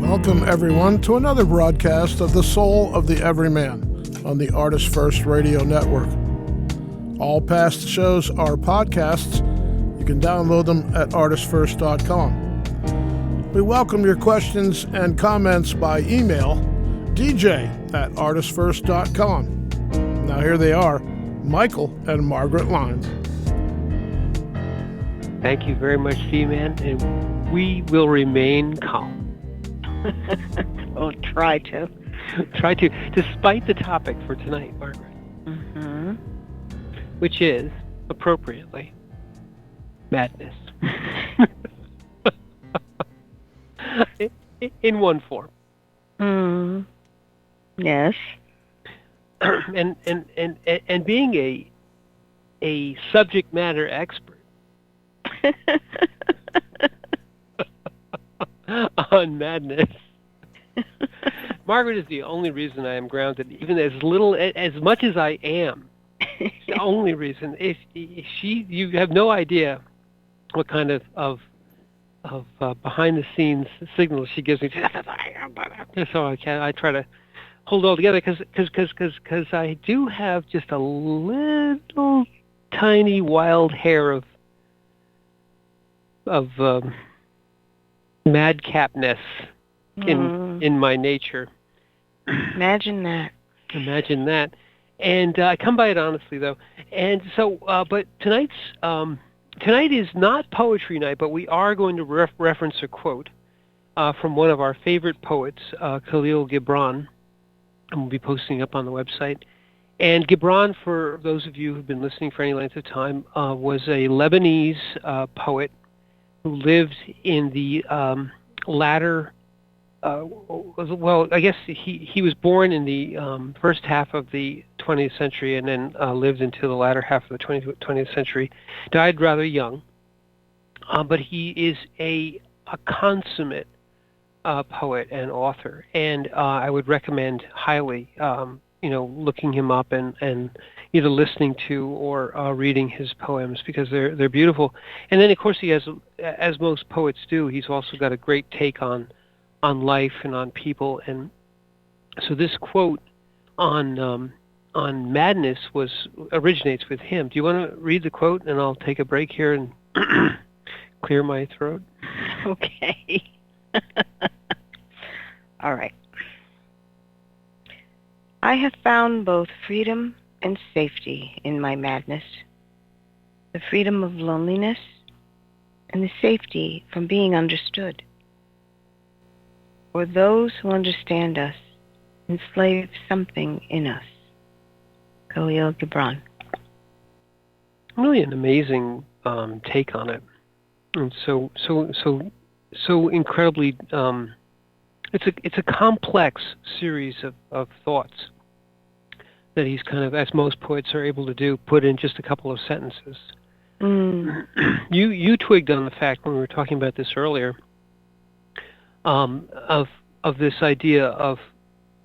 Welcome, everyone, to another broadcast of The Soul of the Everyman on the ArtistFirst Radio Network. All past shows are podcasts. You can download them at ArtistFirst.com. We welcome your questions and comments by email, dj@ArtistFirst.com. Now here they are, Michael and Margaret Lyons. Thank you very much, C-Man, and we will remain calm. We'll try to. Try to, despite the topic for tonight, Margaret. Mm-hmm. Which is, appropriately, madness. In one form. Yes. And being a subject matter expert on madness. Margaret is the only reason I am grounded, even as much as I am. The only reason. You have no idea what kind of behind the scenes signals she gives me. So I try to hold it all together because I do have just a little tiny wild hair of madcapness in my nature. Imagine that. Imagine that. And I come by it honestly, though. And so, but tonight is not poetry night, but we are going to reference a quote from one of our favorite poets, Khalil Gibran, and we'll be posting up on the website. And Gibran, for those of you who've been listening for any length of time, was a Lebanese poet who lived in the latter. Well, I guess he was born in the first half of the 20th century and then lived until the latter half of the 20th century. Died rather young, but he is a consummate poet and author, and I would recommend highly, looking him up and either listening to or reading his poems because they're beautiful. And then, of course, he has, as most poets do, he's also got a great take on life and on people. And so this quote on madness originates with him. Do you want to read the quote, and I'll take a break here and clear my throat? Okay. All right. I have found both freedom and safety in my madness. The freedom of loneliness and the safety from being understood. For those who understand us enslave something in us. Khalil Gibran. Really an amazing take on it, and so incredibly. It's a complex series of thoughts that he's kind of, as most poets are able to do, put in just a couple of sentences. You twigged on the fact when we were talking about this earlier. Of this idea of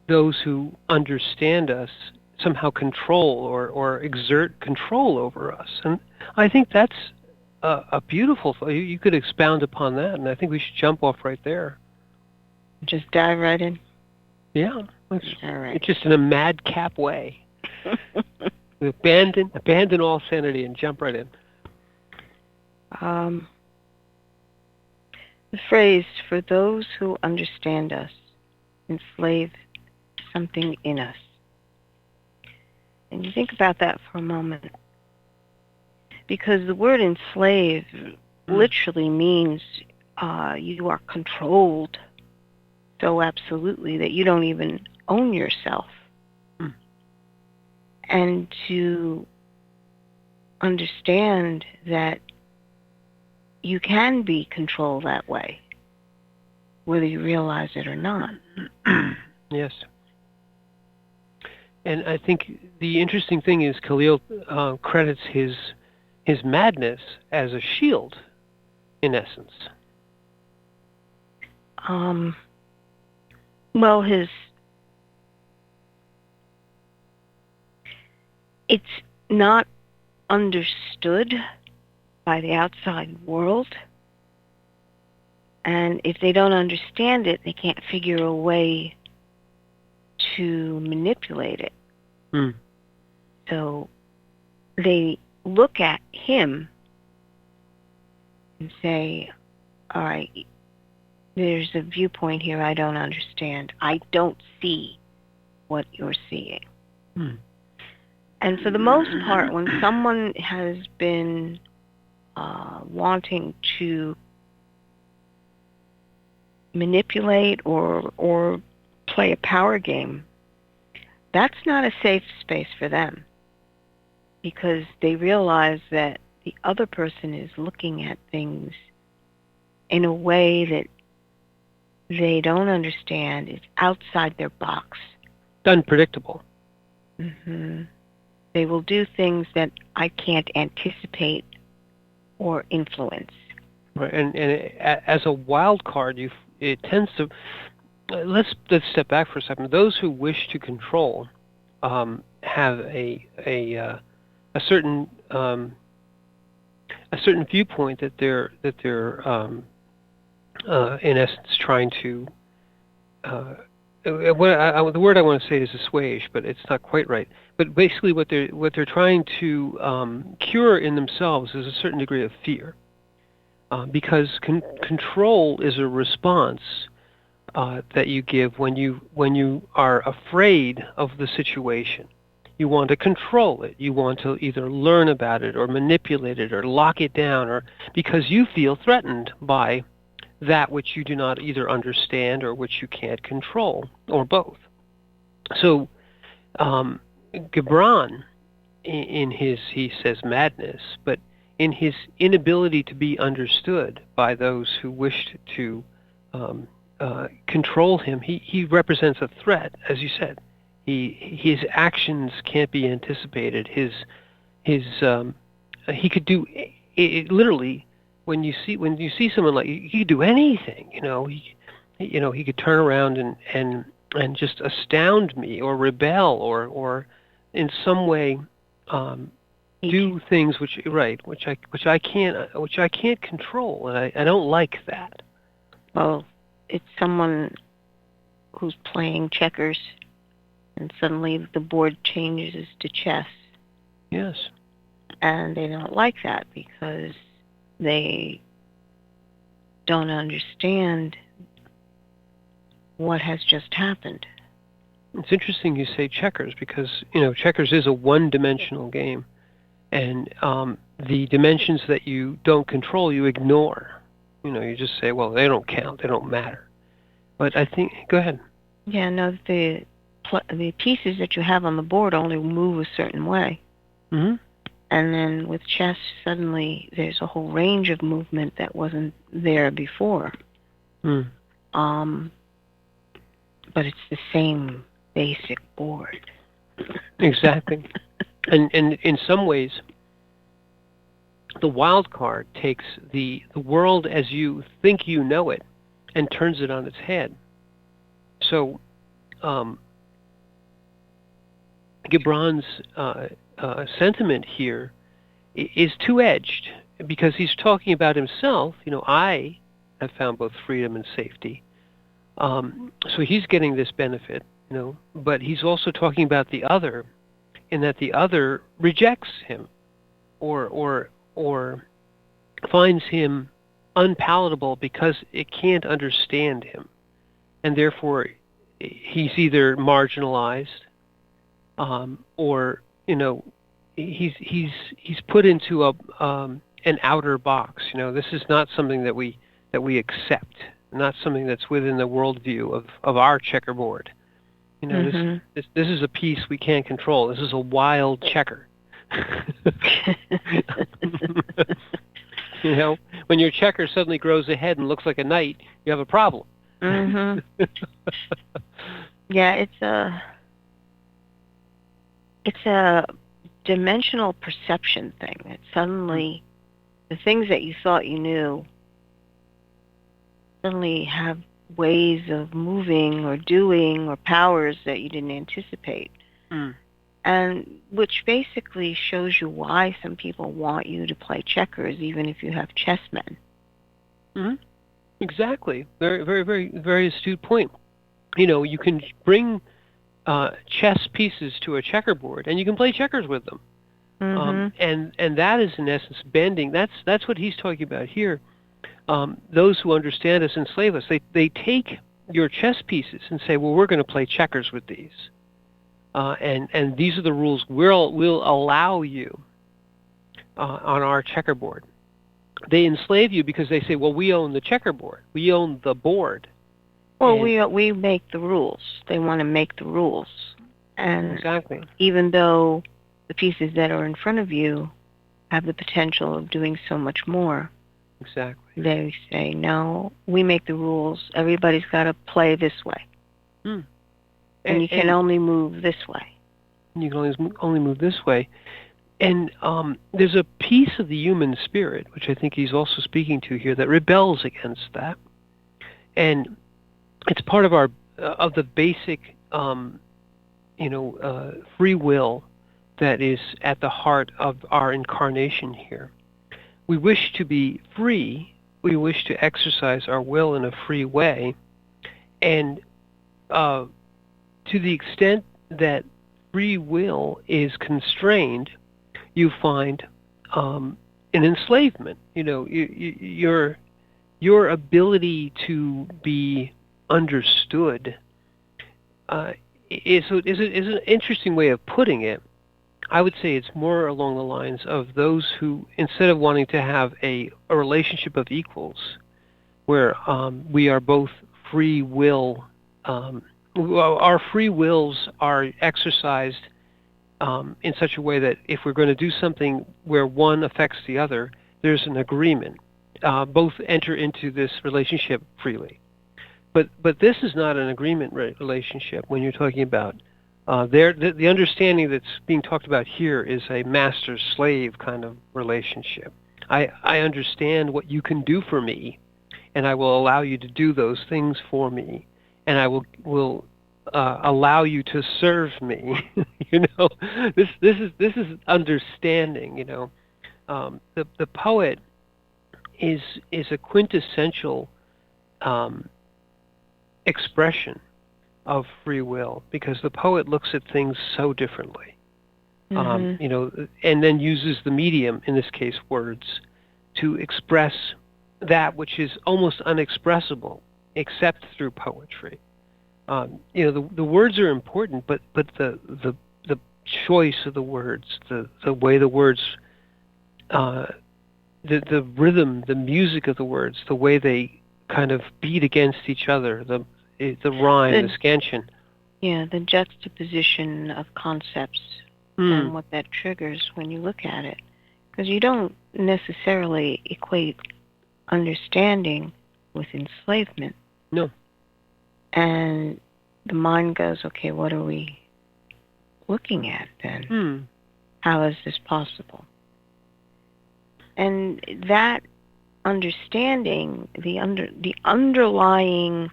those who understand us somehow control or exert control over us, and I think that's a beautiful thing. You could expound upon that, and I think we should jump off right there. Just dive right in. Yeah, all right. It's just in a madcap way. Abandon all sanity and jump right in. The phrase, for those who understand us, enslave something in us. And you think about that for a moment. Because the word enslave literally means you are controlled so absolutely that you don't even own yourself. And to understand that you can be controlled that way, whether you realize it or not. Yes. And I think the interesting thing is Khalil credits his madness as a shield, in essence. Well, it's not understood by the outside world, And if they don't understand it, they can't figure a way to manipulate it. Mm. So they look at him and say, all right, there's a viewpoint here I don't understand. I don't see what you're seeing. Mm. And for the most part, when someone has been wanting to manipulate or play a power game, that's not a safe space for them, because they realize that the other person is looking at things in a way that they don't understand. It's outside their box. Unpredictable. Mm-hmm. They will do things that I can't anticipate or influence. Right. And as a wild card, it tends to. Let's step back for a second. Those who wish to control have a certain viewpoint that they're in essence trying to. The word I want to say is assuage, but it's not quite right. But basically, what they're trying to cure in themselves is a certain degree of fear, because control is a response that you give when you are afraid of the situation. You want to control it. You want to either learn about it or manipulate it or lock it down, or because you feel threatened by that which you do not either understand or which you can't control, or both. So Gibran, in his, he says, madness, but in his inability to be understood by those who wished to control him, he represents a threat, as you said. His actions can't be anticipated. He could do it literally. When you see someone like, he could do anything, he could turn around and just astound me, or rebel, or in some way do things which I can't control, and I don't like that. Well, it's someone who's playing checkers, and suddenly the board changes to chess. Yes. And they don't like that because they don't understand what has just happened. It's interesting you say checkers, because checkers is a one-dimensional game, and the dimensions that you don't control, you ignore. You just say, well, they don't count, they don't matter. But I think, go ahead. Yeah, no, the pieces that you have on the board only move a certain way. Mm-hmm. And then with chess, suddenly there's a whole range of movement that wasn't there before. Mm. But it's the same basic board. Exactly. And in some ways, the wild card takes the world as you think you know it and turns it on its head. So Gibran's sentiment here is two-edged, because he's talking about himself. I have found both freedom and safety. So he's getting this benefit, but he's also talking about the other, in that the other rejects him, or finds him unpalatable because it can't understand him, and therefore he's either marginalized, or he's put into an outer box. This is not something that we accept, not something that's within the worldview of our checkerboard. Mm-hmm. This is a piece we can't control. This is a wild checker. When your checker suddenly grows ahead and looks like a knight, you have a problem. Mm-hmm. Yeah, it's a dimensional perception thing. That suddenly the things that you thought you knew suddenly have ways of moving or doing, or powers that you didn't anticipate. Mm. And which basically shows you why some people want you to play checkers, even if you have chessmen. Mm-hmm. Exactly. Very, very, very, very astute point. You know, you can bring chess pieces to a checkerboard, and you can play checkers with them. Mhm. And that is in essence bending. That's what he's talking about here. Those who understand us enslave us. They take your chess pieces and say, well, we're going to play checkers with these, and these are the rules we'll allow you on our checkerboard. They enslave you because they say, well, we own the checkerboard, we own the board, Well, and we make the rules. They want to make the rules, and exactly, even though the pieces that are in front of you have the potential of doing so much more, exactly. they say, no, we make the rules. Everybody's got to play this way, Hmm. and you can only move this way. You can only move this way. And there's a piece of the human spirit, which I think he's also speaking to here, that rebels against that, and it's part of our of the basic, free will that is at the heart of our incarnation here. We wish to be free. We wish to exercise our will in a free way, and to the extent that free will is constrained, you find an enslavement. You know, your ability to be understood is an interesting way of putting it. I would say it's more along the lines of those who, instead of wanting to have a relationship of equals, where we are both free will, our free wills are exercised in such a way that if we're going to do something where one affects the other, there's an agreement. Both enter into this relationship freely. But this is not an agreement relationship when you're talking about the understanding that's being talked about here is a master-slave kind of relationship. I understand what you can do for me, and I will allow you to do those things for me, and I will allow you to serve me. You know, this is understanding. You know, the poet is a quintessential expression of free will because the poet looks at things so differently. Mhm. You know, and then uses the medium, in this case, words, to express that which is almost unexpressible except through poetry. You know, the words are important, but the choice of the words, the way the words, the rhythm, the music of the words, the way they kind of beat against each other, the rhyme, the scansion. Yeah, the juxtaposition of concepts and what that triggers when you look at it, because you don't necessarily equate understanding with enslavement. No. And the mind goes, okay, what are we looking at then? How is this possible? And that understanding, the underlying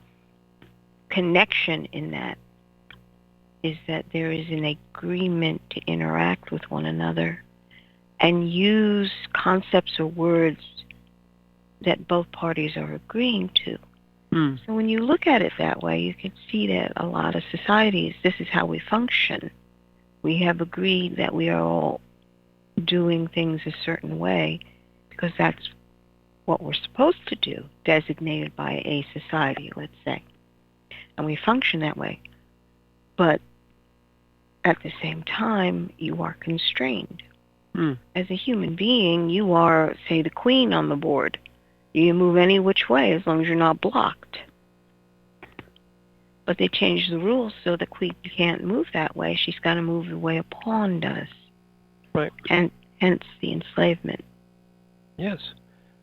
connection in that is that there is an agreement to interact with one another and use concepts or words that both parties are agreeing to. So when you look at it that way, you can see that a lot of societies, this is how we function. We have agreed that we are all doing things a certain way because that's what we're supposed to do, designated by a society, let's say. And we function that way. But at the same time, you are constrained. As a human being, you are, say, the queen on the board. You can move any which way as long as you're not blocked. But they changed the rules so the queen can't move that way. She's got to move the way a pawn does. Right. And hence the enslavement. Yes.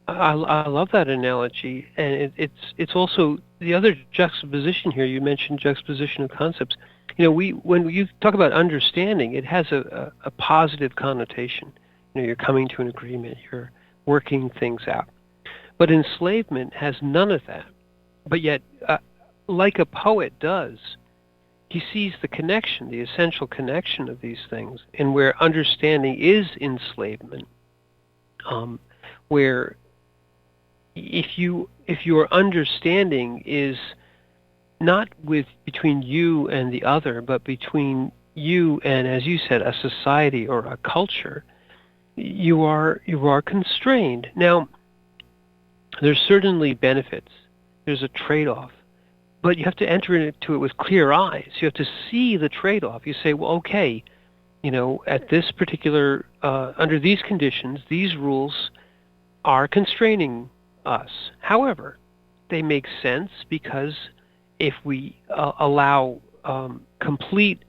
I love that analogy, and it's also the other juxtaposition here. You mentioned juxtaposition of concepts. You know, when you talk about understanding, it has a positive connotation. You know, you're coming to an agreement, you're working things out. But enslavement has none of that. But yet, like a poet does, he sees the connection, the essential connection of these things, and where understanding is enslavement, where if your understanding is not between you and the other, but between you and, as you said, a society or a culture, you are constrained. Now, there's certainly benefits. There's a trade-off, but you have to enter into it with clear eyes. You have to see the trade-off. You say, well, okay, at this particular, under these conditions, these rules are constraining us. However, they make sense because if we allow complete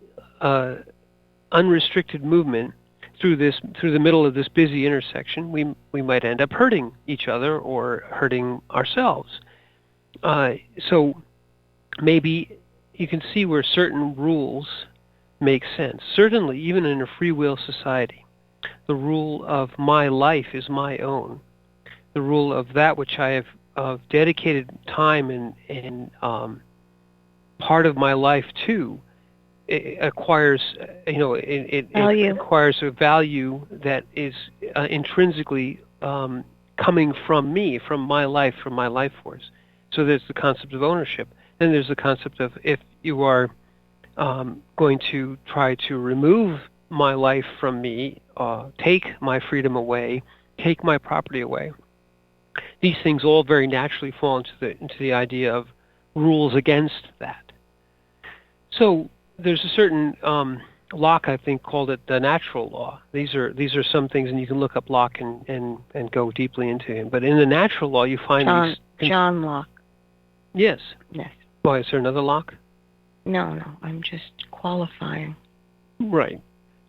unrestricted movement through the middle of this busy intersection, we might end up hurting each other or hurting ourselves. So maybe you can see where certain rules make sense. Certainly, even in a free will society, the rule of my life is my own. The rule of that which I have dedicated time and part of my life to, it acquires, it acquires a value that is intrinsically coming from me, from my life force. So there's the concept of ownership. Then there's the concept of, if you are going to try to remove my life from me, take my freedom away, take my property away, these things all very naturally fall into the idea of rules against that. So there's a certain Locke, I think, called it the natural law. These are some things, and you can look up Locke and go deeply into him. But in the natural law, you find John Locke. Yes. Yes. Why, is there another Locke? No, I'm just qualifying. Right.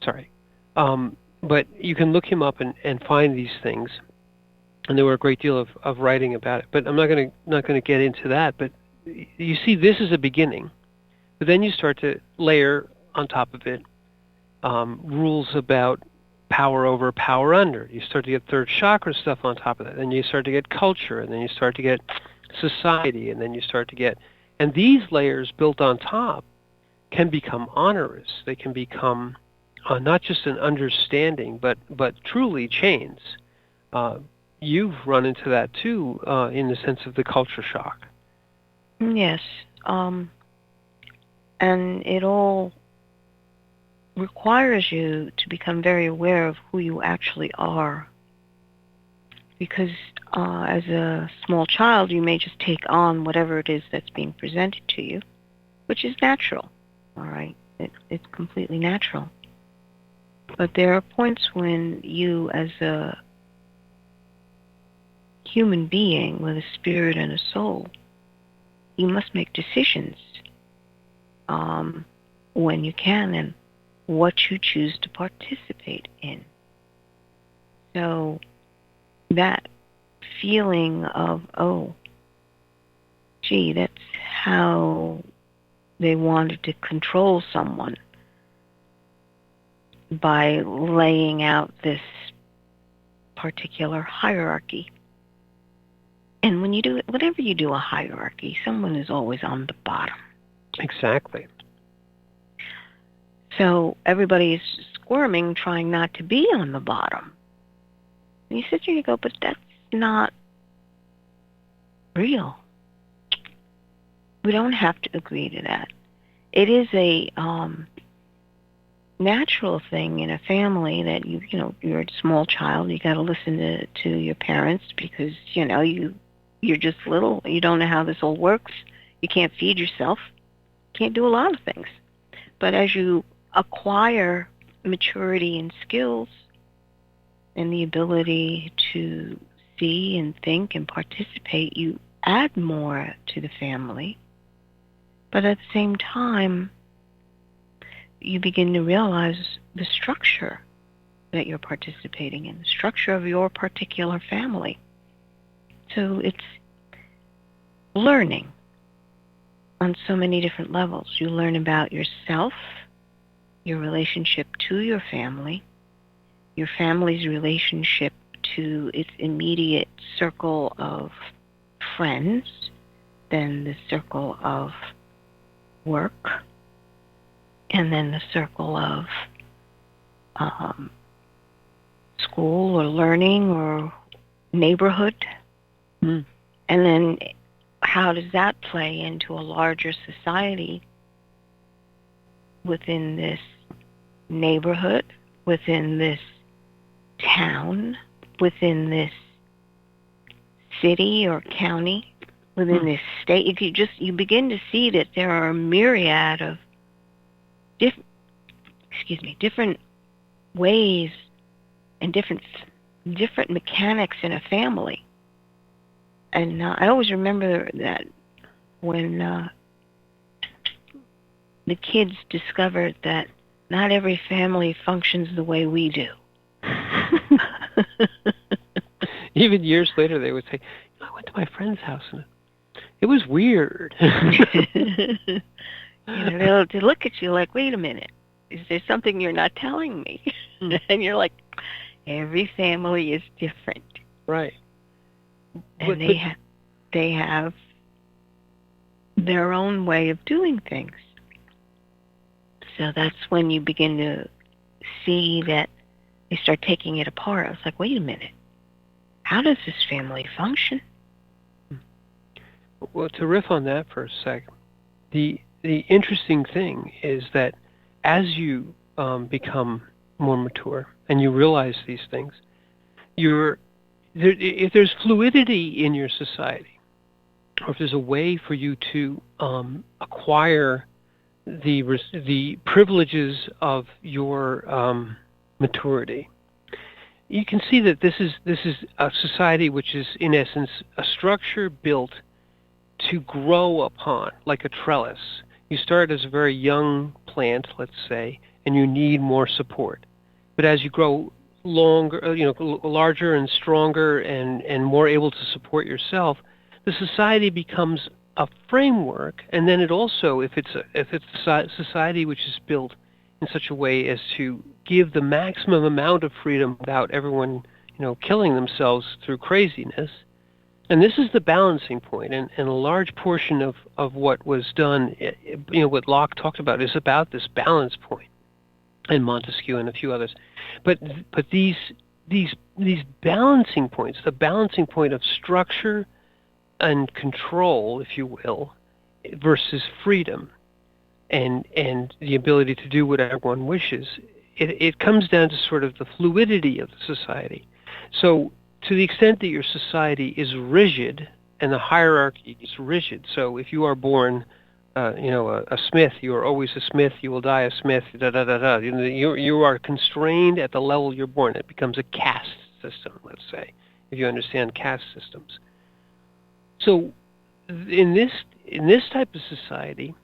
Sorry. But you can look him up and find these things, and there were a great deal of writing about it. But I'm not going to get into that. But you see, this is a beginning. But then you start to layer on top of it rules about power over, power under. You start to get third chakra stuff on top of that. Then you start to get culture, and then you start to get society, and then you start to get... And these layers built on top can become onerous. They can become not just an understanding, but truly chains. You've run into that too, in the sense of the culture shock. Yes. And it all requires you to become very aware of who you actually are. Because as a small child, you may just take on whatever it is that's being presented to you, which is natural, all right? It's completely natural. But there are points when you, as a human being with a spirit and a soul, you must make decisions when you can and what you choose to participate in. So that feeling of, oh, gee, that's how they wanted to control someone, by laying out this particular hierarchy. And when you do it, whenever you do a hierarchy, someone is always on the bottom. Exactly. So everybody is squirming, trying not to be on the bottom. And you sit there and you go, but that's not real. We don't have to agree to that. It is a natural thing in a family that you're a small child. You got to listen to your parents because you're just little. You don't know how this all works. You can't feed yourself. You can't do a lot of things. But as you acquire maturity and skills and the ability to see and think and participate, you add more to the family. But at the same time, you begin to realize the structure that you're participating in, the structure of your particular family. So it's learning on so many different levels. You learn about yourself, your relationship to your family, your family's relationship to its immediate circle of friends, then the circle of work, and then the circle of school or learning or neighborhood. Mm. And then how does that play into a larger society within this neighborhood, within this town, within this city or county, within this state? If you begin to see that there are a myriad of different ways and different mechanics in a family. And I always remember that when the kids discovered that not every family functions the way we do. Even years later, they would say, I went to my friend's house and it was weird. They'll look at you like, wait a minute, is there something you're not telling me? And you're like, every family is different. Right. And they have their own way of doing things. So that's when you begin to see that they start taking it apart. I was like, wait a minute, how does this family function? Well, to riff on that for a sec, the interesting thing is that as you become more mature and you realize these things, if there's fluidity in your society, or if there's a way for you to acquire the privileges of your maturity, you can see that this is a society which is in essence a structure built to grow upon, like a trellis. You start as a very young plant, let's say, and you need more support. But as you grow larger and stronger and more able to support yourself, the society becomes a framework. And then it also, if it's a society which is built in such a way as to give the maximum amount of freedom without everyone, killing themselves through craziness. And this is the balancing point, and a large portion of what was done, what Locke talked about, is about this balance point, and Montesquieu and a few others. But these balancing points, the balancing point of structure and control, if you will, versus freedom, and the ability to do whatever one wishes, it comes down to sort of the fluidity of the society. So, to the extent that your society is rigid and the hierarchy is rigid, so if you are born, a smith, you are always a smith, you will die a smith, You are constrained at the level you're born. It becomes a caste system, let's say, if you understand caste systems. So, in this type of society,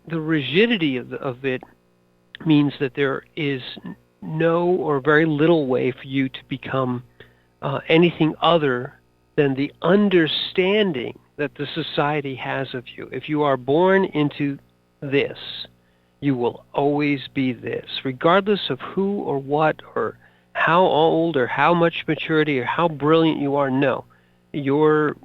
the rigidity of it means that there is no or very little way for you to become anything other than the understanding that the society has of you. If you are born into this, you will always be this, regardless of who or what or how old or how much maturity or how brilliant you are. No, your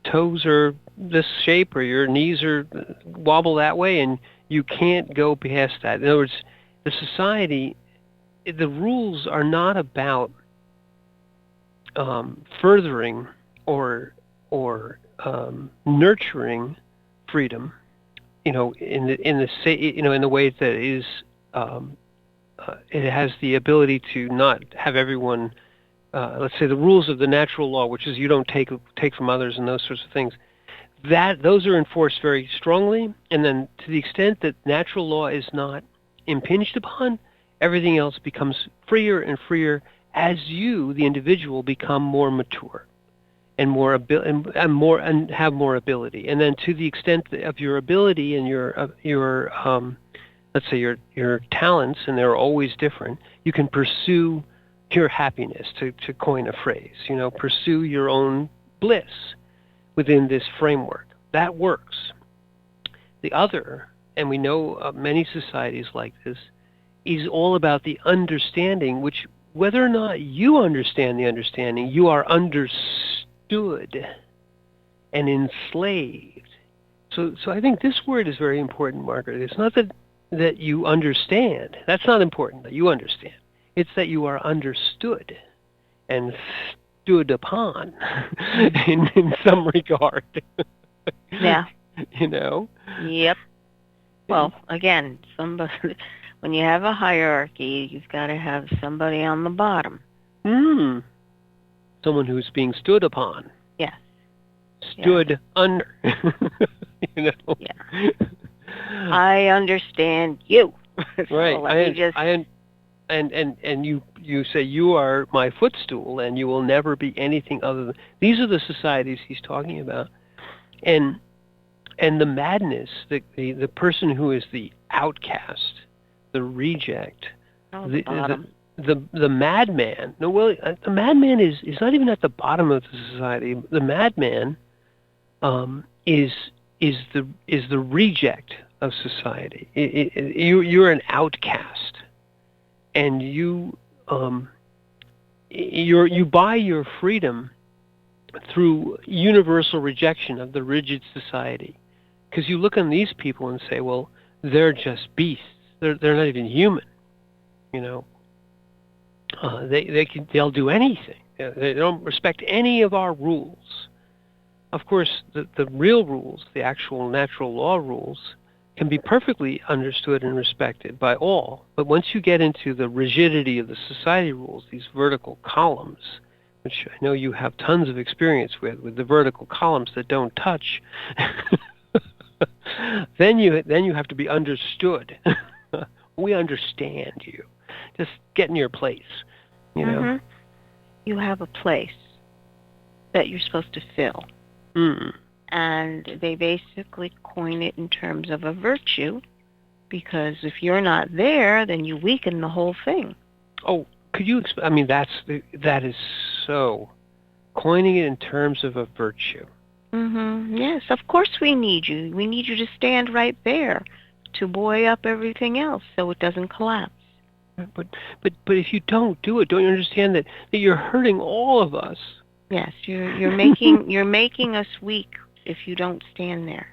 toes are this shape or your knees are wobble that way, and you can't go past that. In other words, the society, the rules are not about furthering or nurturing freedom, in the way that it is. It has the ability to not have everyone. Let's say the rules of the natural law, which is you don't take from others and those sorts of things. Those are enforced very strongly, and then to the extent that natural law is not impinged upon, everything else becomes freer and freer as you, the individual, become more mature and and have more ability. And then to the extent of your ability and your let's say your talents, and they're always different, you can pursue your happiness, to coin a phrase. Pursue your own bliss within this framework. That works. The other, and we know of many societies like this, is all about the understanding, which whether or not you understand the understanding, you are understood and enslaved. So I think this word is very important, Margaret. It's not that you understand. That's not important, that you understand. It's that you are understood and stood upon in some regard. Yeah. You know? Yep. Well, again, somebody when you have a hierarchy, you've got to have somebody on the bottom. Someone who's being stood upon. Yes. Stood under. You know? Yeah. I understand you. So right. And you say you are my footstool and you will never be anything other than these are the societies he's talking about. And the madness, the person who is the outcast, the reject, the madman. No, well, the madman is not even at the bottom of the society. The madman is the reject of society. You're an outcast, and you buy your freedom through universal rejection of the rigid society. Because you look on these people and say, well, they're just beasts. They're not even human. You know, they'll do anything. They don't respect any of our rules. Of course, the real rules, the actual natural law rules, can be perfectly understood and respected by all. But once you get into the rigidity of the society rules, these vertical columns, which I know you have tons of experience with the vertical columns that don't touch, then you have to be understood. We understand you. Just get in your place. You know. You have a place that you're supposed to fill. And they basically coin it in terms of a virtue, because if you're not there, then you weaken the whole thing. Oh, could you? I mean, that is so coining it in terms of a virtue. Yes, of course we need you. We need you to stand right there to buoy up everything else so it doesn't collapse. But if you don't do it, don't you understand that you're hurting all of us? Yes, you're making us weak if you don't stand there.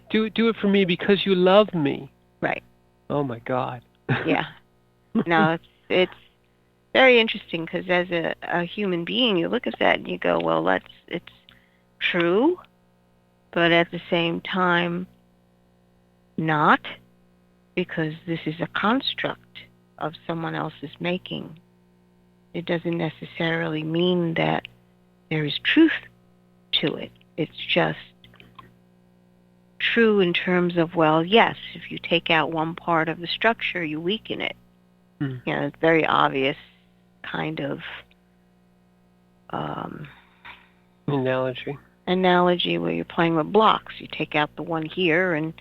Do it for me because you love me. Right. Oh my God. Yeah. No, it's very interesting because as a human being, you look at that and you go, well, it's true, but at the same time, not, because this is a construct of someone else's making. It doesn't necessarily mean that there is truth to it. It's just true in terms of, well, yes, if you take out one part of the structure, you weaken it. You know, it's very obvious kind of analogy where you're playing with blocks. You take out the one here, and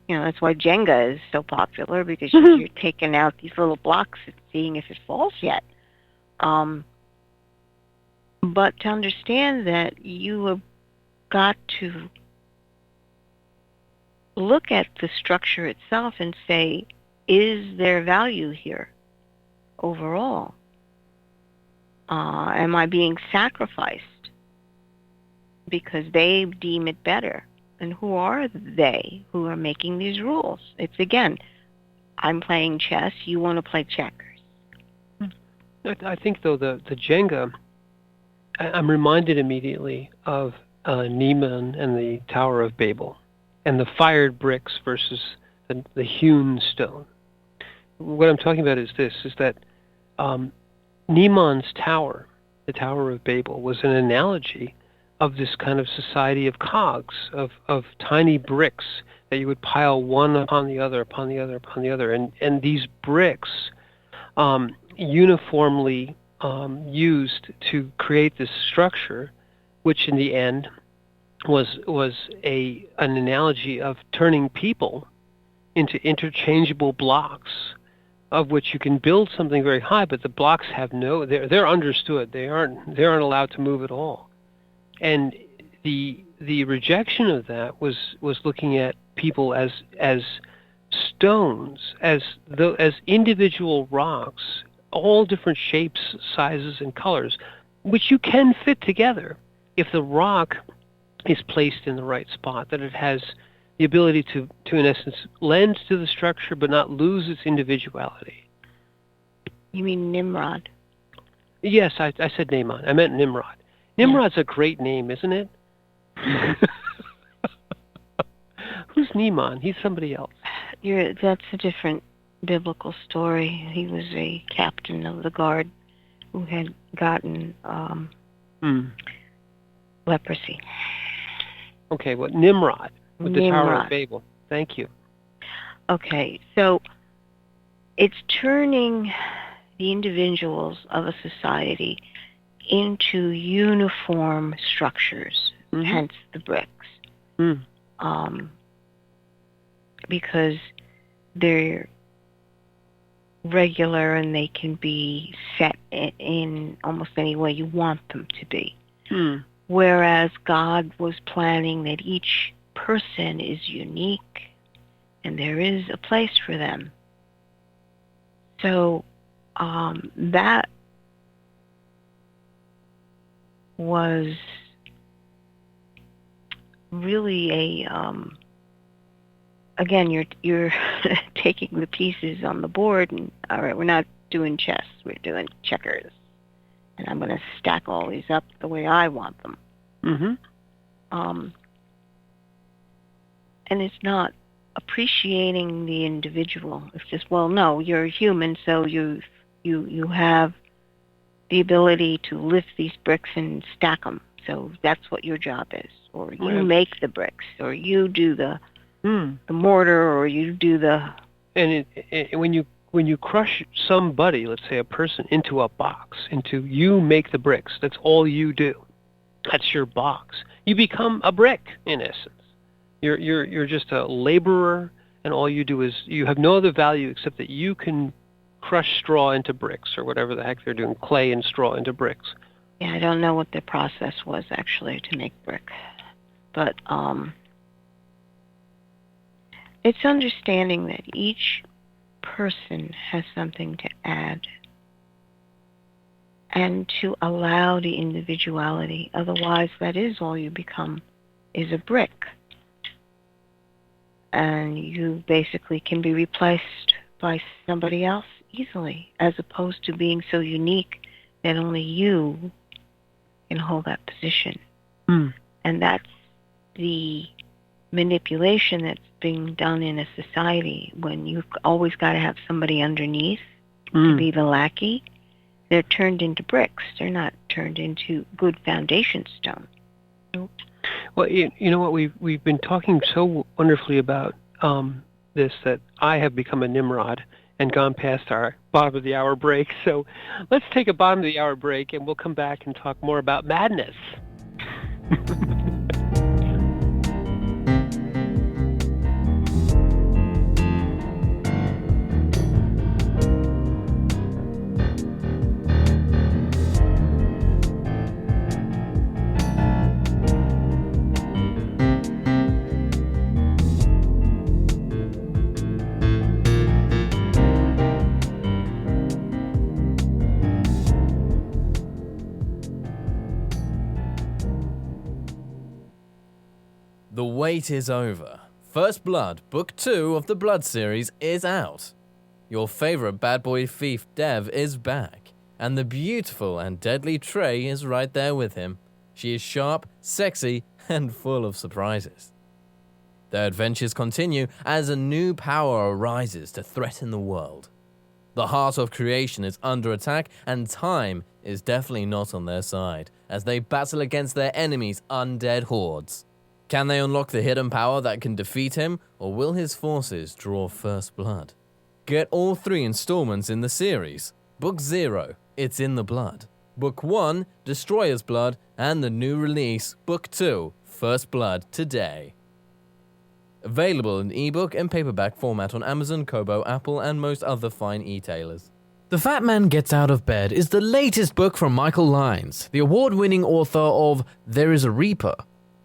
you know that's why Jenga is so popular, because you're taking out these little blocks and seeing if it falls yet. But to understand that, you have got to look at the structure itself and say, is there value here overall? Am I being sacrificed because they deem it better? And who are they who are making these rules? It's, again, I'm playing chess, you want to play checkers. I think, though, the Jenga, I'm reminded immediately of Niemann and the Tower of Babel, and the fired bricks versus the hewn stone. What I'm talking about is that Niemann's tower, the Tower of Babel, was an analogy of this kind of society of cogs, of tiny bricks that you would pile one upon the other, upon the other, upon the other. And these bricks uniformly used to create this structure, which in the end was an analogy of turning people into interchangeable blocks, of which you can build something very high, but the blocks have they're understood. They aren't allowed to move at all. And the rejection of that was looking at people as stones, as individual rocks, all different shapes, sizes, and colors, which you can fit together if the rock is placed in the right spot, that it has the ability to in essence, lend to the structure but not lose its individuality. You mean Nimrod? Yes, I said Naaman. I meant Nimrod. Nimrod's a great name, isn't it? Who's Naaman? He's somebody else. That's a different biblical story. He was a captain of the guard who had gotten leprosy. Okay, well, Nimrod with the Tower Nimrod. of Babel. Thank you. Okay, so it's turning the individuals of a society into uniform structures, hence the bricks. Because they're regular and they can be set in almost any way you want them to be. Whereas God was planning that each person is unique and there is a place for them. So that was really again, you're taking the pieces on the board and, all right, we're not doing chess, we're doing checkers. And I'm going to stack all these up the way I want them. And it's not appreciating the individual. It's just, well, no, you're human, so you have the ability to lift these bricks and stack them. So that's what your job is. Or you make the bricks, or you do the mortar, or you do the... And when you crush somebody, let's say a person, into a box, you make the bricks, that's all you do. That's your box. You become a brick, in essence. You're just a laborer, and all you do is, you have no other value except that you can crush straw into bricks, or whatever the heck they're doing, clay and straw into bricks. Yeah, I don't know what the process was, actually, to make brick. But it's understanding that each person has something to add and to allow the individuality. Otherwise, that is all you become, is a brick. And you basically can be replaced by somebody else easily, as opposed to being so unique that only you can hold that position. And that's the manipulation that's being done in a society, when you've always got to have somebody underneath to be the lackey. They're turned into bricks. They're not turned into good foundation stone. Well, you know what, we've been talking so wonderfully about this, that I have become a Nimrod and gone past our bottom of the hour break. So let's take a bottom of the hour break, and we'll come back and talk more about madness. The wait is over. First Blood, Book 2 of the Blood series is out. Your favorite bad boy thief Dev is back, and the beautiful and deadly Trey is right there with him. She is sharp, sexy, and full of surprises. Their adventures continue as a new power arises to threaten the world. The heart of creation is under attack, and time is definitely not on their side as they battle against their enemies' undead hordes. Can they unlock the hidden power that can defeat him, or will his forces draw first blood? Get all 3 installments in the series. Book 0, It's in the Blood. Book 1, Destroyer's Blood, and the new release, Book 2, First Blood, today. Available in ebook and paperback format on Amazon, Kobo, Apple, and most other fine e-tailers. The Fat Man Gets Out of Bed is the latest book from Michael Lyons, the award-winning author of There is a Reaper.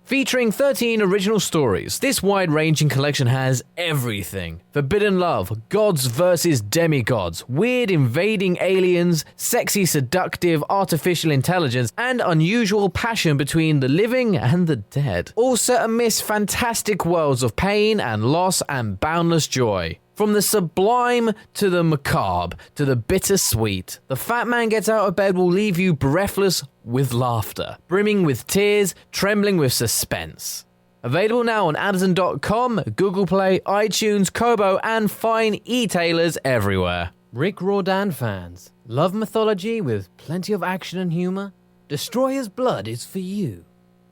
Featuring 13 original stories, this wide-ranging collection has everything. Forbidden love, gods versus demigods, weird invading aliens, sexy seductive artificial intelligence, and unusual passion between the living and the dead. All set amidst fantastic worlds of pain and loss and boundless joy. From the sublime to the macabre to the bittersweet, the Fat Man Gets Out of Bed will leave you breathless with laughter, brimming with tears, trembling with suspense. Available now on Amazon.com, Google Play, iTunes, Kobo, and fine e-tailers everywhere. Rick Riordan fans, love mythology with plenty of action and humor? Destroyer's Blood is for you.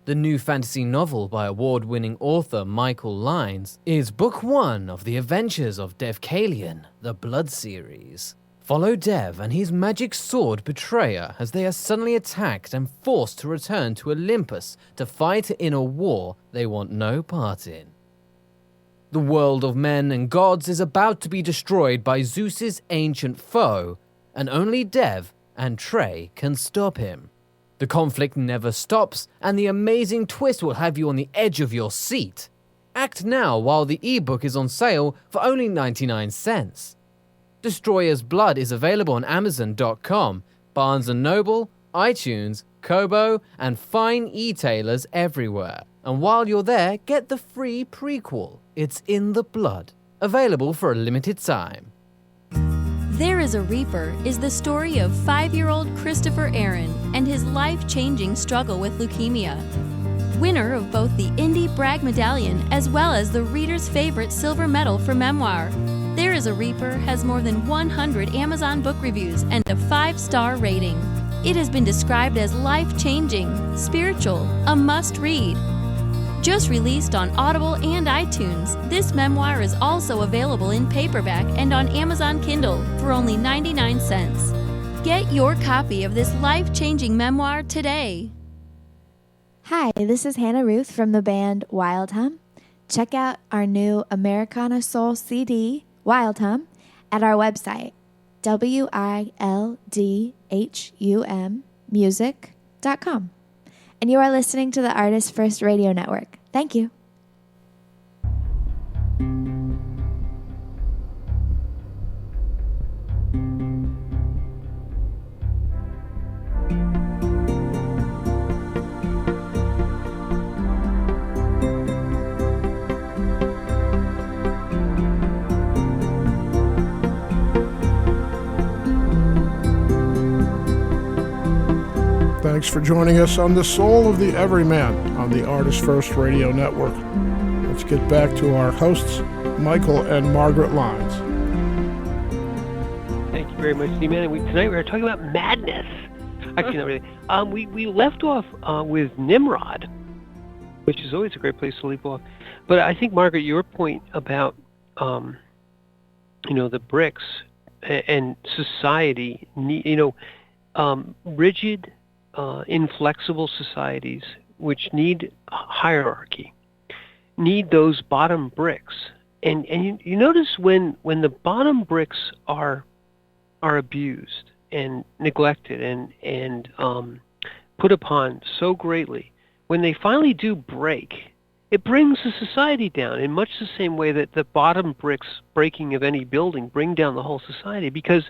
The new fantasy novel by award-winning author Michael Lynes is book 1 of the adventures of Dev Kalian, the Blood series. Follow Dev and his magic sword Betrayer as they are suddenly attacked and forced to return to Olympus to fight in a war they want no part in. The world of men and gods is about to be destroyed by Zeus's ancient foe, and only Dev and Trey can stop him. The conflict never stops, and the amazing twist will have you on the edge of your seat. Act now while the ebook is on sale for only 99 cents. Destroyer's Blood is available on Amazon.com, Barnes & Noble, iTunes, Kobo, and fine e-tailers everywhere. And while you're there, get the free prequel, It's in the Blood, available for a limited time. There is a Reaper is the story of 5-year-old Christopher Aaron and his life-changing struggle with leukemia. Winner of both the Indie Bragg Medallion as well as the reader's favorite silver medal for memoir, There is a Reaper has more than 100 Amazon book reviews and a 5-star rating. It has been described as life-changing, spiritual, a must-read. Just released on Audible and iTunes, this memoir is also available in paperback and on Amazon Kindle for only 99 cents. Get your copy of this life-changing memoir today. Hi, this is Hannah Ruth from the band Wild Hum. Check out our new Americana Soul CD, Wild Hum, at our website, wildhummusic.com. And you are listening to the ArtistFirst Radio Network. Thank you. Thanks for joining us on The Soul of the Everyman on the ArtistFirst Radio Network. Let's get back to our hosts, Michael and Margaret Lynes. Thank you very much, D-Man. Tonight we're talking about madness. Actually, not really. We left off with Nimrod, which is always a great place to leave off. But I think, Margaret, your point about the bricks and society, rigid, inflexible societies which need hierarchy, need those bottom bricks. And you notice when the bottom bricks are abused and neglected and put upon so greatly, when they finally do break, it brings the society down in much the same way that the bottom bricks breaking of any building bring down the whole society, because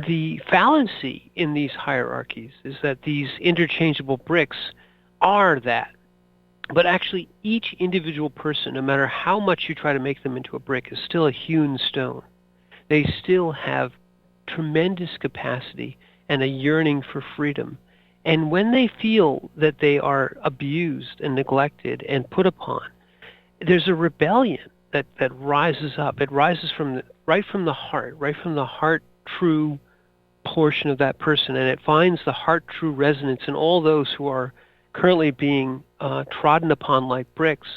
the fallacy in these hierarchies is that these interchangeable bricks are that. But actually, each individual person, no matter how much you try to make them into a brick, is still a hewn stone. They still have tremendous capacity and a yearning for freedom. And when they feel that they are abused and neglected and put upon, there's a rebellion that rises up. It rises right from the heart true portion of that person, and it finds the heart true resonance in all those who are currently being trodden upon like bricks.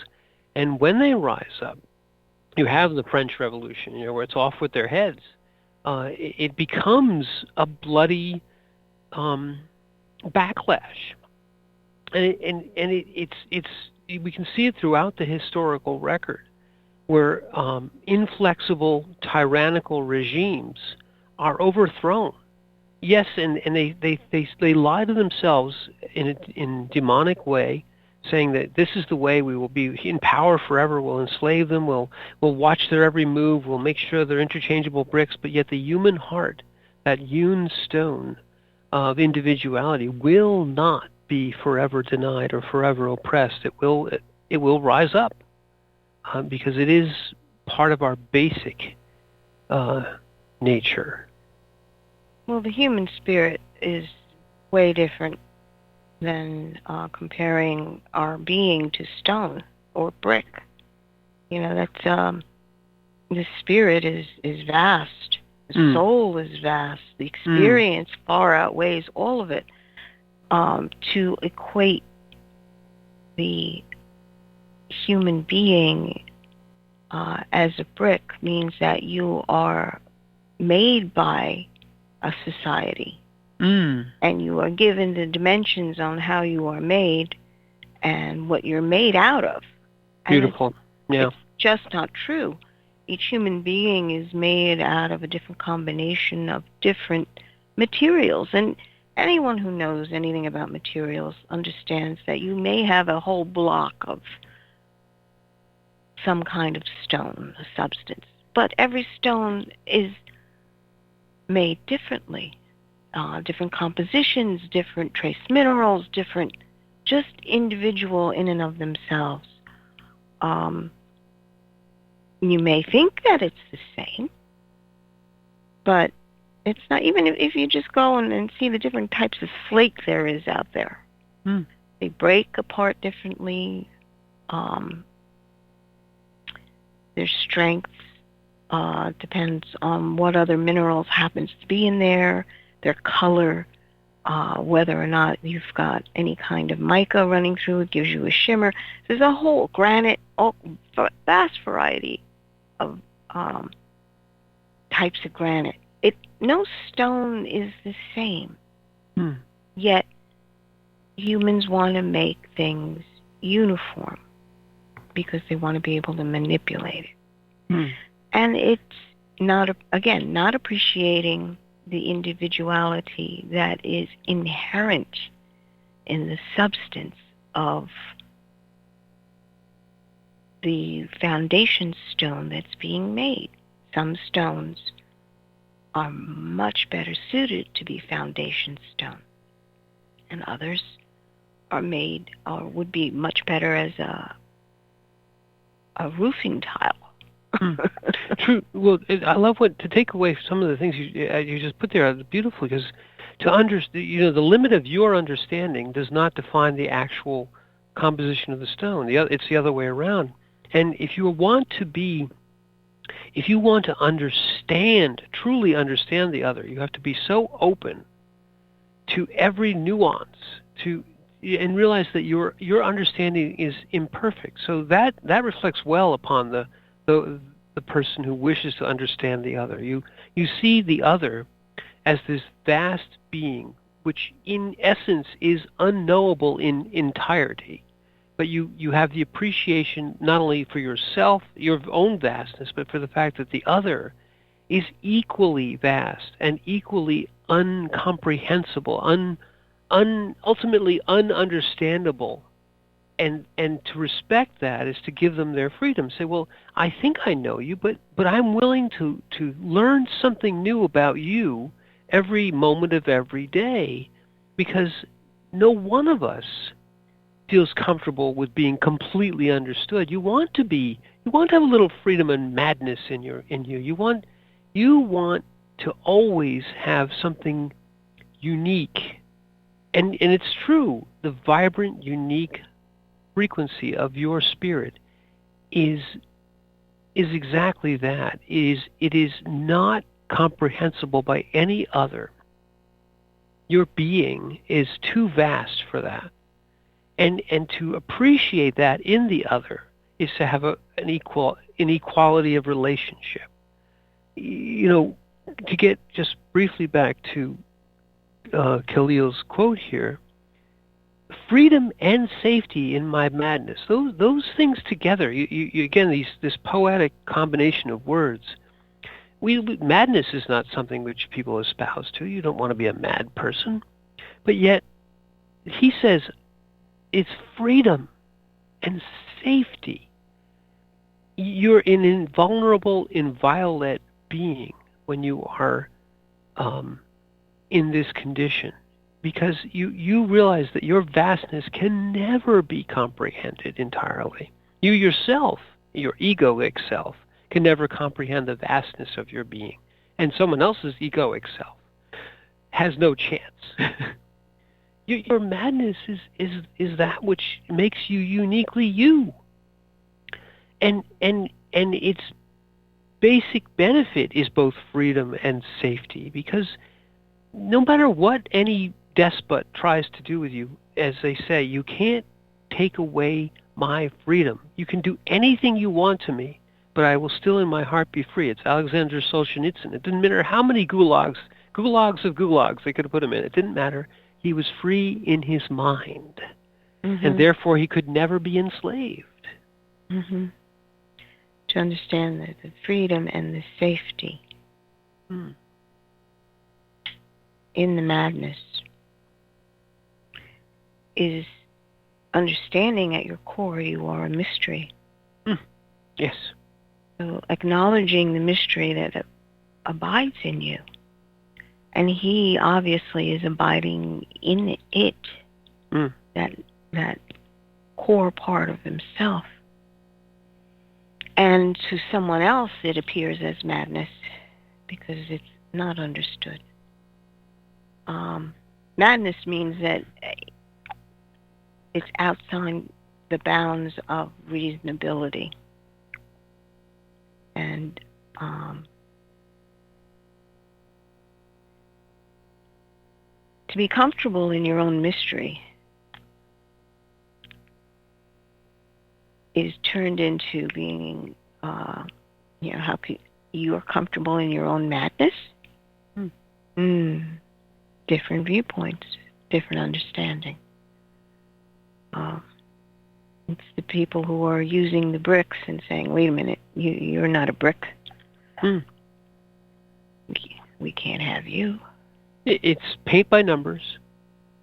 And when they rise up, you have the French Revolution, where it's off with their heads. It becomes a bloody backlash, and it's we can see it throughout the historical record, where inflexible, tyrannical regimes are overthrown. Yes, and they lie to themselves in demonic way, saying that this is the way we will be in power forever. We'll enslave them. We'll watch their every move. We'll make sure they're interchangeable bricks. But yet the human heart, that hewn stone of individuality, will not be forever denied or forever oppressed. It will rise up. because it is part of our basic nature. Well, the human spirit is way different than comparing our being to stone or brick. You know, that's the spirit is vast. The soul is vast. The experience far outweighs all of it. To equate the human being as a brick means that you are made by a society, and you are given the dimensions on how you are made and what you're made out of. Beautiful. It's just not true. Each human being is made out of a different combination of different materials, and anyone who knows anything about materials understands that you may have a whole block of some kind of stone, a substance, but every stone is made differently. Different compositions, different trace minerals, different, just individual in and of themselves. You may think that it's the same, but it's not. Even if you just go and see the different types of flake there is out there. They break apart differently. Their strength depends on what other minerals happens to be in there, their color, whether or not you've got any kind of mica running through it gives you a shimmer. There's a whole granite, vast variety of types of granite. No stone is the same. Yet humans want to make things uniform because they want to be able to manipulate it. And it's not appreciating the individuality that is inherent in the substance of the foundation stone that's being made. Some stones are much better suited to be foundation stone, and others are made or would be much better as a roofing tile. True. Well, I love to take away some of the things you just put there beautifully, because to understand, the limit of your understanding does not define the actual composition of the stone. It's the other way around. And if you want to understand, truly understand the other, you have to be so open to every nuance, and realize that your understanding is imperfect. So that reflects well upon the person who wishes to understand the other. You see the other as this vast being, which in essence is unknowable in entirety. But you have the appreciation not only for yourself, your own vastness, but for the fact that the other is equally vast and equally uncomprehensible, ultimately ununderstandable. And to respect that is to give them their freedom. Say, well, I think I know you, but I'm willing to learn something new about you every moment of every day, because no one of us feels comfortable with being completely understood. You want to have a little freedom and madness in you. You want to always have something unique. And it's true, the vibrant, unique frequency of your spirit is exactly that. It is not comprehensible by any other. Your being is too vast for that. And to appreciate that in the other is to have an equality of relationship. To get just briefly back to Khalil's quote here, freedom and safety in my madness, those things together, you again, this poetic combination of words. Madness is not something which people espouse to. You don't want to be a mad person. But yet, he says, it's freedom and safety. You're an invulnerable, inviolate being when you are in this condition, because you realize that your vastness can never be comprehended entirely. You yourself, your egoic self, can never comprehend the vastness of your being. And someone else's egoic self has no chance. Your madness is that which makes you uniquely you. And its basic benefit is both freedom and safety, because no matter what any despot tries to do with you, as they say, you can't take away my freedom. You can do anything you want to me, but I will still in my heart be free. It's Alexander Solzhenitsyn. It didn't matter how many gulags of gulags they could have put him in. It didn't matter. He was free in his mind, and therefore he could never be enslaved. To understand the freedom and the safety in the madness is understanding at your core you are a mystery. Yes. So acknowledging the mystery that abides in you. And he obviously is abiding in it, that core part of himself. And to someone else it appears as madness because it's not understood. Madness means that it's outside the bounds of reasonability. And to be comfortable in your own mystery is turned into being, how you are comfortable in your own madness. Different viewpoints, different understanding. It's the people who are using the bricks and saying, wait a minute, you're not a brick. We can't have you. It's paint by numbers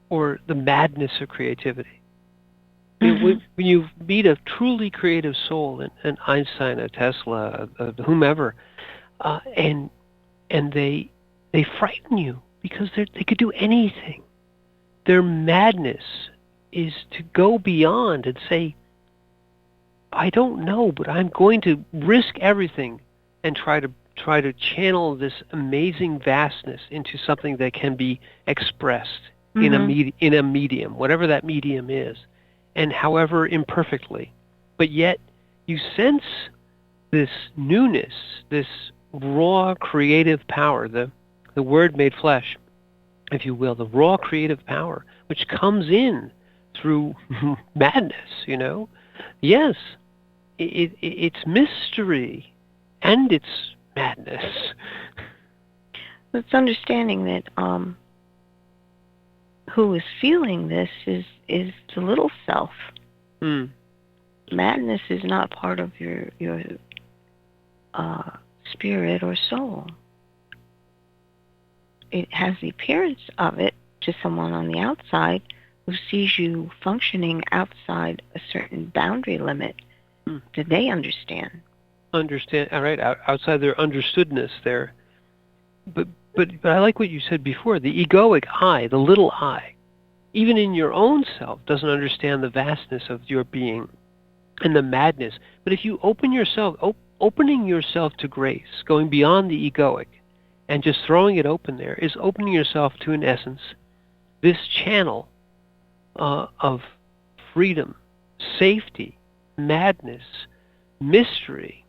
or the madness of creativity. When you meet a truly creative soul, an Einstein, a Tesla, whomever, and they frighten you because they could do anything. Their madness is to go beyond and say, I don't know, but I'm going to risk everything and try to channel this amazing vastness into something that can be expressed in a medium, whatever that medium is, and however imperfectly. But yet you sense this newness, this raw creative power, the Word made flesh, if you will, the raw creative power, which comes in through madness, Yes, it's mystery and it's madness. It's understanding that who is feeling this is the little self. Madness is not part of your spirit or soul. It has the appearance of it to someone on the outside who sees you functioning outside a certain boundary limit that they understand. All right, outside their understoodness there. But I like what you said before, the egoic I, the little I, even in your own self, doesn't understand the vastness of your being and the madness. But if you opening yourself to grace, going beyond the egoic, and just throwing it open there, is opening yourself to, in essence, this channel of freedom, safety, madness, mystery,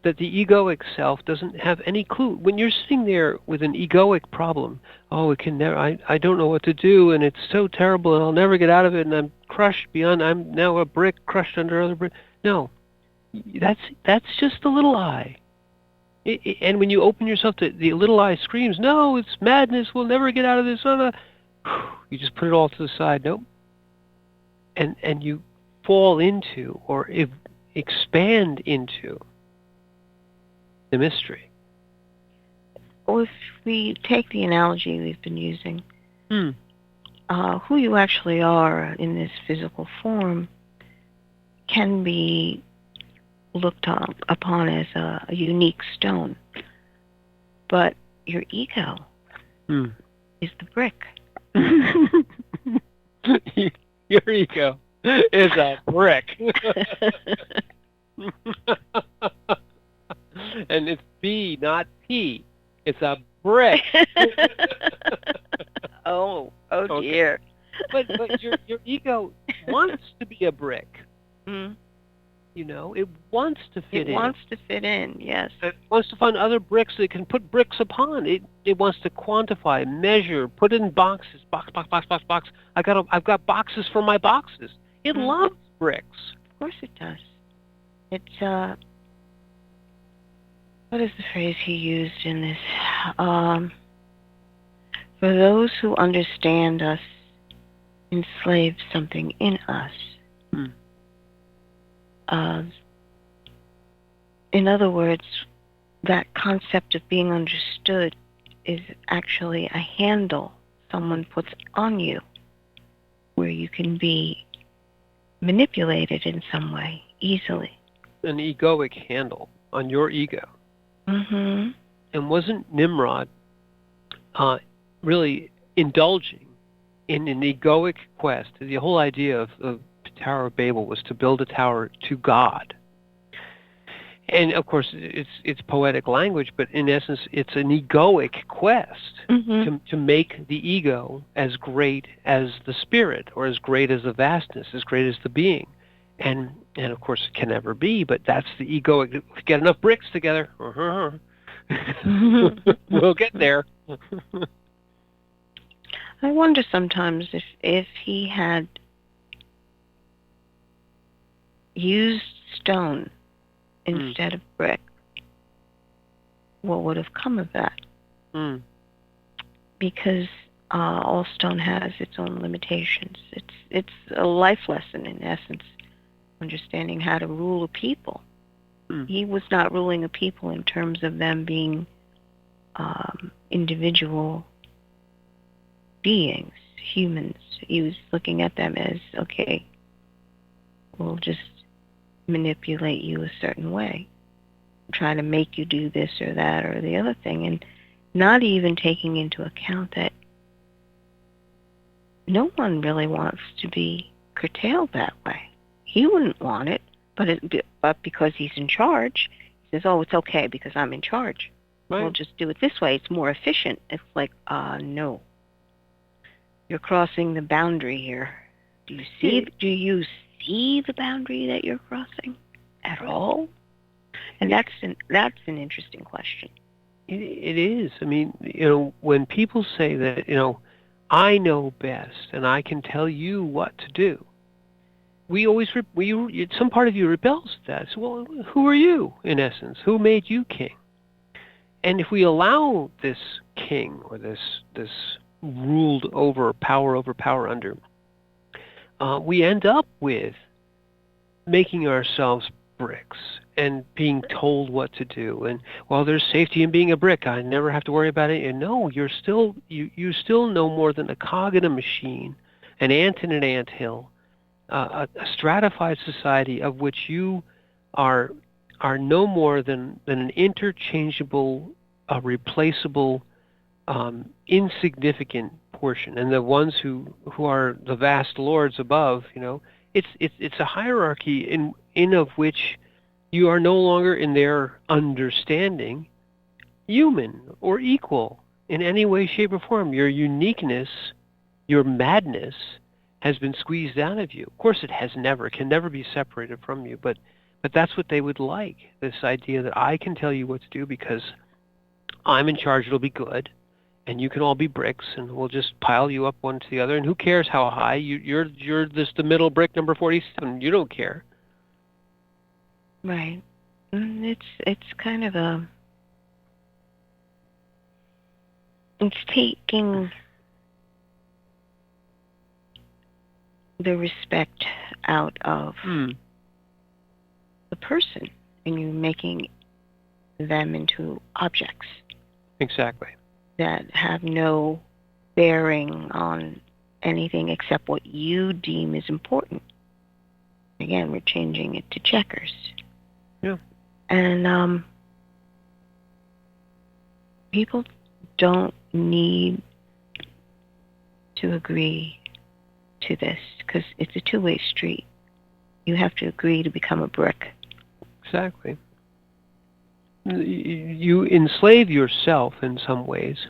that the egoic self doesn't have any clue. When you're sitting there with an egoic problem, it can never, I don't know what to do, and it's so terrible, and I'll never get out of it, and I'm crushed beyond, I'm now a brick crushed under other brick. No, that's just the little I. And when you open yourself to the little I screams, no, it's madness, we'll never get out of this. You just put it all to the side. Nope. And you fall into or expand into the mystery. Well, if we take the analogy we've been using, who you actually are in this physical form can be looked upon as a unique stone. But your ego is the brick. Your ego is a brick. not P. It's a brick. Oh Okay. dear. But your ego wants to be a brick. Mm. You know, it wants to fit in. It wants to fit in, yes. It wants to find other bricks that it can put bricks upon. It wants to quantify, measure, put it in boxes. Box. I've got boxes for my boxes. It loves bricks. Of course it does. It's what is the phrase he used in this? For those who understand us, enslave something in us. In other words, that concept of being understood is actually a handle someone puts on you where you can be manipulated in some way easily. An egoic handle on your ego. Mm-hmm. And wasn't Nimrod really indulging in an egoic quest? The whole idea of the Tower of Babel was to build a tower to God. And of course, it's poetic language, but in essence, it's an egoic quest to make the ego as great as the spirit, or as great as the vastness, as great as the being. And of course, it can never be, but that's the egoic. Get enough bricks together. We'll get there. I wonder sometimes if he had used stone instead of brick, what would have come of that? Because all stone has its own limitations. It's a life lesson in essence, understanding how to rule a people. He was not ruling a people in terms of them being individual beings, humans. He was looking at them as, okay, we'll just manipulate you a certain way, try to make you do this or that or the other thing, and not even taking into account that no one really wants to be curtailed that way. He wouldn't want it, but because he's in charge, he says, oh, it's okay because I'm in charge. Right. We'll just do it this way. It's more efficient. It's like, no. You're crossing the boundary here. Do you see the boundary that you're crossing at all? And that's an interesting question. It is. I mean, when people say that, I know best and I can tell you what to do, some part of you rebels at that. So, well, who are you, in essence? Who made you king? And if we allow this king or this ruled over power under, we end up with making ourselves bricks and being told what to do. And while there's safety in being a brick, I never have to worry about it. And no, you're still no more than a cog in a machine, an ant in an anthill, a stratified society of which you are no more than an interchangeable, replaceable, insignificant portion. And the ones who are the vast lords above, it's a hierarchy in of which you are no longer, in their understanding, human or equal in any way, shape, or form. Your uniqueness, your madness, has been squeezed out of you. Of course, it can never be separated from you. But that's what they would like. This idea that I can tell you what to do because I'm in charge. It'll be good. And you can all be bricks, and we'll just pile you up one to the other. And who cares how high? You're the middle brick, number 47. You don't care. Right. It's kind of it's taking the respect out of the person, and you're making them into objects. Exactly. That have no bearing on anything except what you deem is important. Again, we're changing it to checkers. Yeah. And people don't need to agree to this because it's a two-way street. You have to agree to become a brick. Exactly. you enslave yourself in some ways.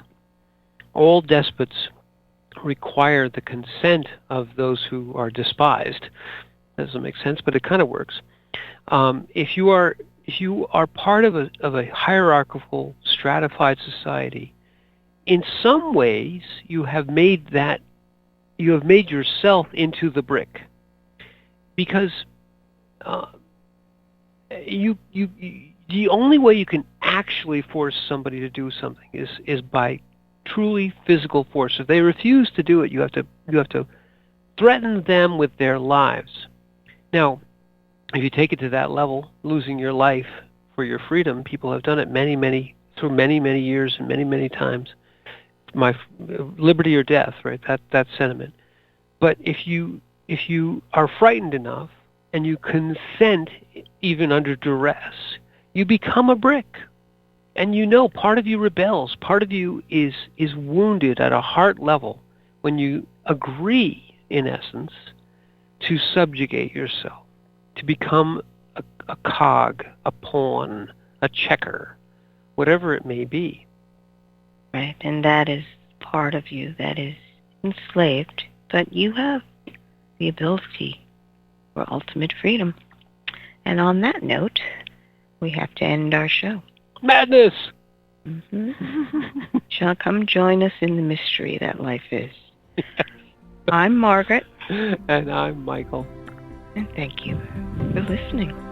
All despots require the consent of those who are despised. Doesn't make sense, but it kind of works. If you are part of a hierarchical, stratified society, in some ways you have made yourself into the brick, because the only way you can actually force somebody to do something is by truly physical force. If they refuse to do it, you have to threaten them with their lives. Now, if you take it to that level, losing your life for your freedom, people have done it through many years and many times. Liberty or death, right? That sentiment. But if you are frightened enough and you consent, even under duress, you become a brick. And part of you rebels. Part of you is wounded at a heart level when you agree, in essence, to subjugate yourself, to become a cog, a pawn, a checker, whatever it may be. Right, and that is part of you that is enslaved, but you have the ability for ultimate freedom. And on that note, we have to end our show. Madness! Shall come join us in the mystery that life is. I'm Margaret. And I'm Michael. And thank you for listening.